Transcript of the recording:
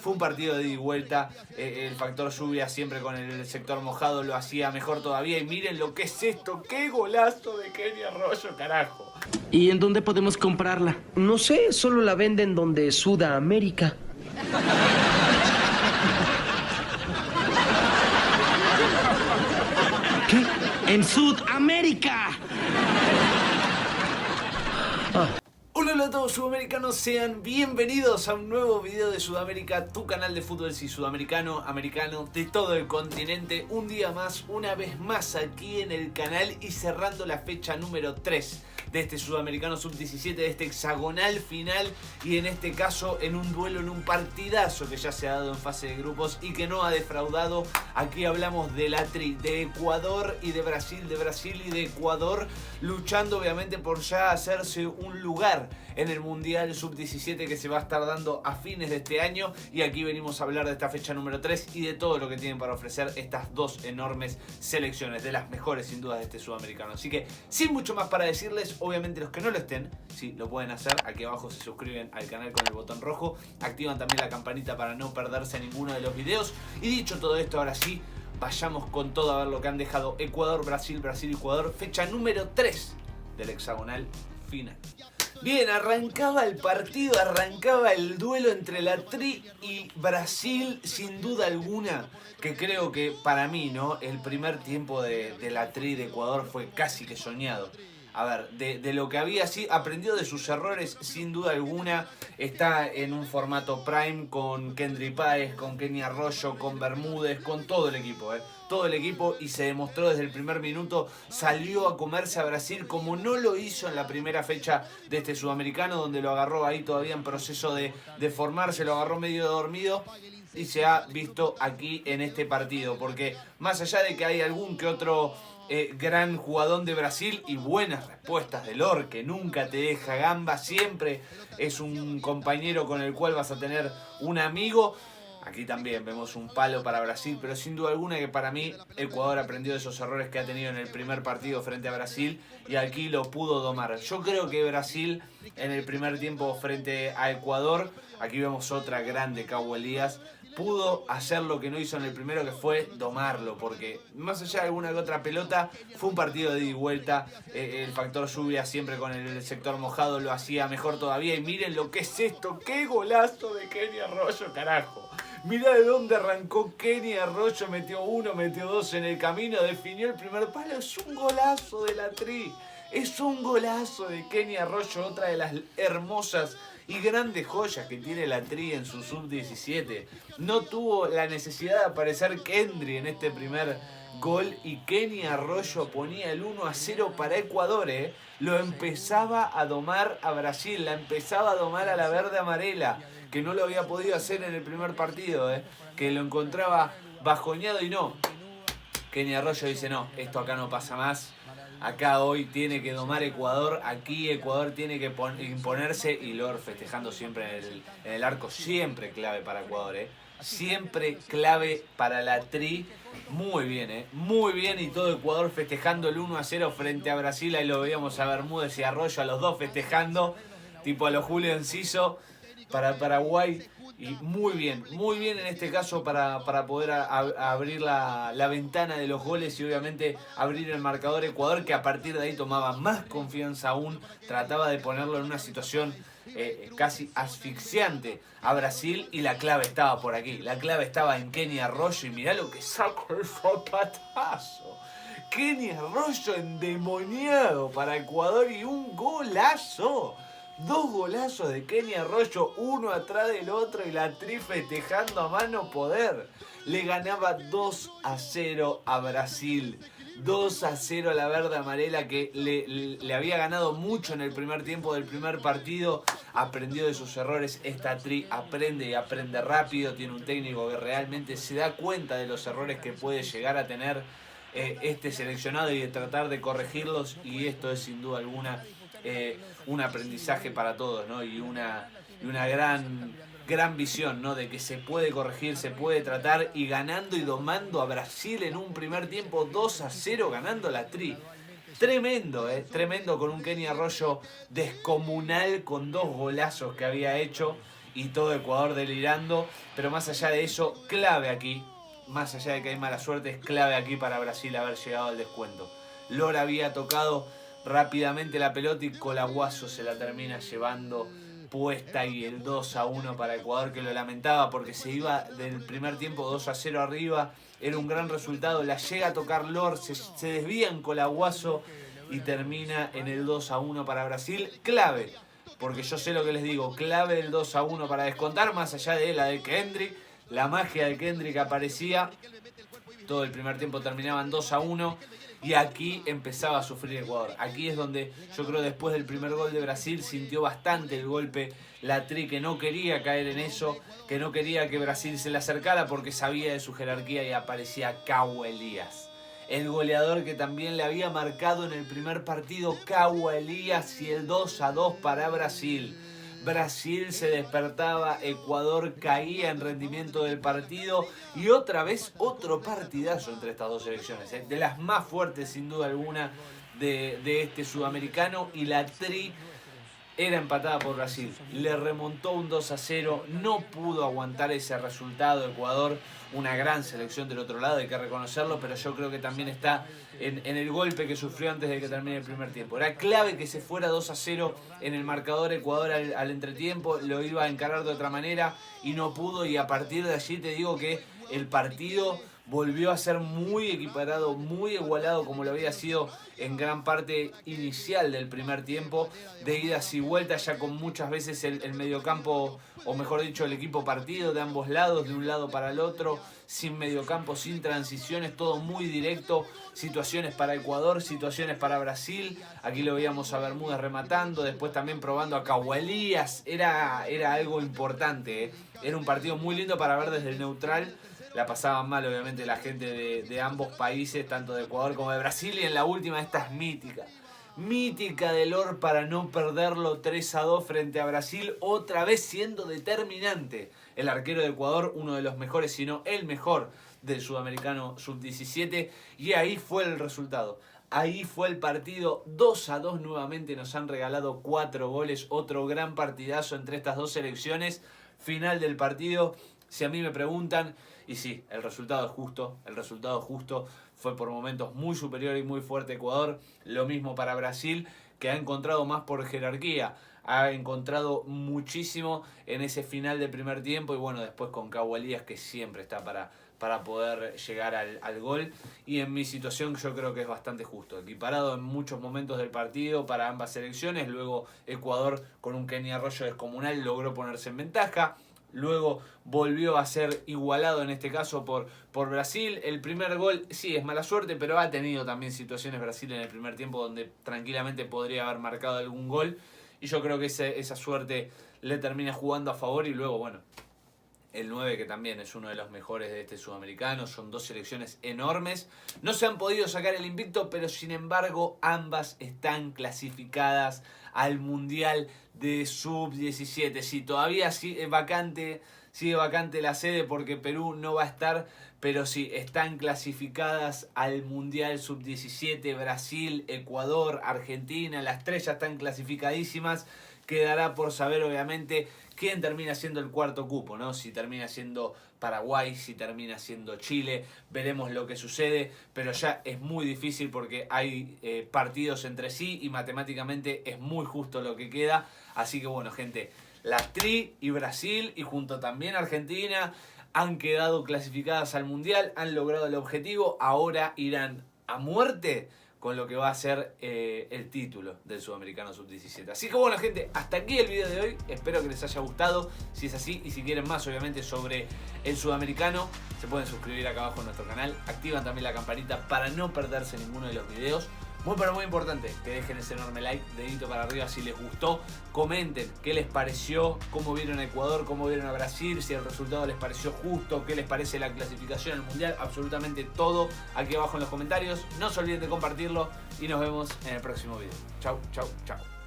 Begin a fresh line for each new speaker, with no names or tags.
Fue un partido de ida y vuelta. El factor lluvia siempre con el sector mojado lo hacía mejor todavía. Y miren lo que es esto. ¡Qué golazo de Kenny Arroyo, carajo!
¿Y en dónde podemos comprarla?
No sé, solo la venden donde Sudamérica.
¿Qué? ¡En Sudamérica!
Hola a todos sudamericanos, sean bienvenidos a un nuevo video de Sudamérica, tu canal de fútbol sudamericano, americano, de todo el continente. Un día más, una vez más aquí en el canal y cerrando la fecha número 3 de este Sudamericano Sub-17, de este hexagonal final, y en este caso en un duelo, en un partidazo que ya se ha dado en fase de grupos y que no ha defraudado. Aquí hablamos de la tri, de Ecuador y de Brasil y de Ecuador, luchando obviamente por ya hacerse un lugar en el Mundial Sub-17 que se va a estar dando a fines de este año. Y aquí venimos a hablar de esta fecha número 3 y de todo lo que tienen para ofrecer estas dos enormes selecciones, de las mejores sin duda de este Sudamericano. Así que sin mucho más para decirles, obviamente los que no lo estén, sí, lo pueden hacer. Aquí abajo se suscriben al canal con el botón rojo, activan también la campanita para no perderse ninguno de los videos. Y dicho todo esto, ahora sí, vayamos con todo a ver lo que han dejado Ecuador, Brasil, Ecuador, fecha número 3 del hexagonal final. Bien, arrancaba el partido, arrancaba el duelo entre la Tri y Brasil, sin duda alguna, que creo que para mí, ¿no? El primer tiempo de la Tri de Ecuador fue casi que soñado. A ver, de lo que había, sí, aprendió de sus errores, sin duda alguna. Está en un formato prime con Kendry Páez, con Kenny Arroyo, con Bermúdez, con todo el equipo, todo el equipo, y se demostró desde el primer minuto. Salió a comerse a Brasil como no lo hizo en la primera fecha de este Sudamericano, donde lo agarró ahí todavía en proceso de formarse, lo agarró medio dormido. Y se ha visto aquí en este partido, porque más allá de que hay algún que otro gran jugador de Brasil y buenas respuestas de Lor, que nunca te deja gamba, siempre es un compañero con el cual vas a tener un amigo. Aquí también vemos un palo para Brasil, pero sin duda alguna que para mí Ecuador aprendió de esos errores que ha tenido en el primer partido frente a Brasil y aquí lo pudo domar. Yo creo que Brasil en el primer tiempo frente a Ecuador, aquí vemos otra grande, Cabo Elías, pudo hacer lo que no hizo en el primero, que fue domarlo, porque más allá de alguna que otra pelota, fue un partido de ida y vuelta. El factor lluvia siempre con el sector mojado lo hacía mejor todavía. Y miren lo que es esto, qué golazo de Kenny Arroyo, carajo. Mirá de dónde arrancó Kenny Arroyo, metió uno, metió dos en el camino, definió el primer palo. Es un golazo de la Tri, es un golazo de Kenny Arroyo, otra de las hermosas y grandes joyas que tiene la Tri en su Sub-17. No tuvo la necesidad de aparecer Kendry en este primer gol y Kenny Arroyo ponía el 1-0 para Ecuador. Lo empezaba a domar a Brasil, la empezaba a domar a la verde amarela, que no lo había podido hacer en el primer partido, que lo encontraba bajoneado y no. Kenny Arroyo dice, no, esto acá no pasa más. Acá hoy tiene que domar Ecuador, aquí Ecuador tiene que imponerse, y Lor festejando siempre en el arco, siempre clave para Ecuador, siempre clave para la Tri. Muy bien, muy bien, y todo Ecuador festejando el 1-0 frente a Brasil. Ahí lo veíamos a Bermúdez y Arroyo, a los dos festejando, tipo a los Julio Enciso para Paraguay. Y muy bien en este caso para poder abrir la ventana de los goles y obviamente abrir el marcador. Ecuador, que a partir de ahí tomaba más confianza aún, trataba de ponerlo en una situación casi asfixiante a Brasil, y la clave estaba por aquí, la clave estaba en Kenny Arroyo. Y mirá lo que sacó el zapatazo, Kenny Arroyo endemoniado para Ecuador, y un golazo. Dos golazos de Kenny Arroyo, uno atrás del otro, y la Tri festejando a mano poder. Le ganaba 2-0 a Brasil. 2-0 a la verde amarela, que le había ganado mucho en el primer tiempo del primer partido. Aprendió de sus errores. Esta Tri aprende y aprende rápido. Tiene un técnico que realmente se da cuenta de los errores que puede llegar a tener este seleccionado y de tratar de corregirlos. Y esto es sin duda alguna un aprendizaje para todos, ¿no? Y una gran visión, ¿no? De que se puede corregir, se puede tratar, y ganando y domando a Brasil en un primer tiempo 2-0, ganando la Tri. Tremendo, tremendo, con un Kenny Arroyo descomunal, con dos golazos que había hecho. y todo Ecuador delirando. Pero más allá de eso, clave aquí, más allá de que hay mala suerte, es clave aquí para Brasil haber llegado al descuento. Lora había tocado rápidamente la pelota y Colaguazo se la termina llevando puesta, y el 2-1 para Ecuador, que lo lamentaba porque se iba del primer tiempo 2-0 arriba. Era un gran resultado, la llega a tocar Lor, se desvía en Colaguazo y termina en el 2-1 para Brasil. Clave, porque yo sé lo que les digo, clave el 2-1 para descontar, más allá de la de Kendrick, la magia de Kendrick aparecía. Todo el primer tiempo terminaban 2-1 y aquí empezaba a sufrir Ecuador. Aquí es donde yo creo después del primer gol de Brasil sintió bastante el golpe la Tri, que no quería caer en eso, que no quería que Brasil se le acercara porque sabía de su jerarquía, y aparecía Cauã Elias. El goleador que también le había marcado en el primer partido, Cauã Elias, y el 2-2 para Brasil. Brasil se despertaba, Ecuador caía en rendimiento del partido y otra vez otro partidazo entre estas dos selecciones, de las más fuertes sin duda alguna de este sudamericano, y la Tri era empatada por Brasil. Le remontó un 2-0, no pudo aguantar ese resultado Ecuador, una gran selección del otro lado, hay que reconocerlo, pero yo creo que también está en el golpe que sufrió antes de que termine el primer tiempo. Era clave que se fuera 2-0 en el marcador Ecuador al entretiempo, lo iba a encarar de otra manera y no pudo, y a partir de allí te digo que el partido volvió a ser muy equiparado, muy igualado como lo había sido en gran parte inicial del primer tiempo, de idas y vueltas, ya con muchas veces el mediocampo, o mejor dicho el equipo partido de ambos lados, de un lado para el otro, sin mediocampo, sin transiciones, todo muy directo, situaciones para Ecuador, situaciones para Brasil. Aquí lo veíamos a Bermúdez rematando, después también probando a Cauã Elias, era algo importante, ¿eh? Era un partido muy lindo para ver desde el neutral. La pasaban mal obviamente la gente de ambos países, tanto de Ecuador como de Brasil, y en la última esta es mítica de Lor para no perderlo 3-2 frente a Brasil, otra vez siendo determinante el arquero de Ecuador, uno de los mejores, si no el mejor del sudamericano sub-17, y ahí fue el resultado. Ahí fue el partido, 2-2 nuevamente, nos han regalado 4 goles, otro gran partidazo entre estas dos selecciones. Final del partido, si a mí me preguntan, y sí, el resultado justo, fue por momentos muy superior y muy fuerte Ecuador. Lo mismo para Brasil, que ha encontrado más por jerarquía, ha encontrado muchísimo en ese final de primer tiempo, y bueno, después con Cauã Elias, que siempre está para poder llegar al gol, y en mi situación yo creo que es bastante justo, equiparado en muchos momentos del partido para ambas selecciones. Luego Ecuador con un Kenny Arroyo descomunal logró ponerse en ventaja. Luego volvió a ser igualado en este caso por Brasil. El primer gol sí es mala suerte, pero ha tenido también situaciones Brasil en el primer tiempo donde tranquilamente podría haber marcado algún gol, y yo creo que esa suerte le termina jugando a favor. Y luego bueno, el 9, que también es uno de los mejores de este sudamericano. Son dos selecciones enormes, no se han podido sacar el invicto, pero sin embargo ambas están clasificadas al Mundial de Sub-17. Sí, todavía sigue vacante la sede porque Perú no va a estar, pero sí, están clasificadas al Mundial Sub-17. Brasil, Ecuador, Argentina, las tres ya están clasificadísimas. Quedará por saber obviamente quién termina siendo el cuarto cupo, ¿no? Si termina siendo Paraguay, si termina siendo Chile, veremos lo que sucede, pero ya es muy difícil porque hay partidos entre sí y matemáticamente es muy justo lo que queda. Así que bueno, gente, la Tri y Brasil, y junto también Argentina, han quedado clasificadas al Mundial, han logrado el objetivo, ahora irán a muerte con lo que va a ser el título del Sudamericano Sub-17. Así que bueno, gente, hasta aquí el video de hoy. Espero que les haya gustado. Si es así, y si quieren más obviamente sobre el Sudamericano, se pueden suscribir acá abajo en nuestro canal. Activan también la campanita para no perderse ninguno de los videos. Muy pero muy importante que dejen ese enorme like, dedito para arriba si les gustó. Comenten qué les pareció, cómo vieron a Ecuador, cómo vieron a Brasil, si el resultado les pareció justo, qué les parece la clasificación al Mundial. Absolutamente todo aquí abajo en los comentarios. No se olviden de compartirlo y nos vemos en el próximo video. Chau, chau, chau.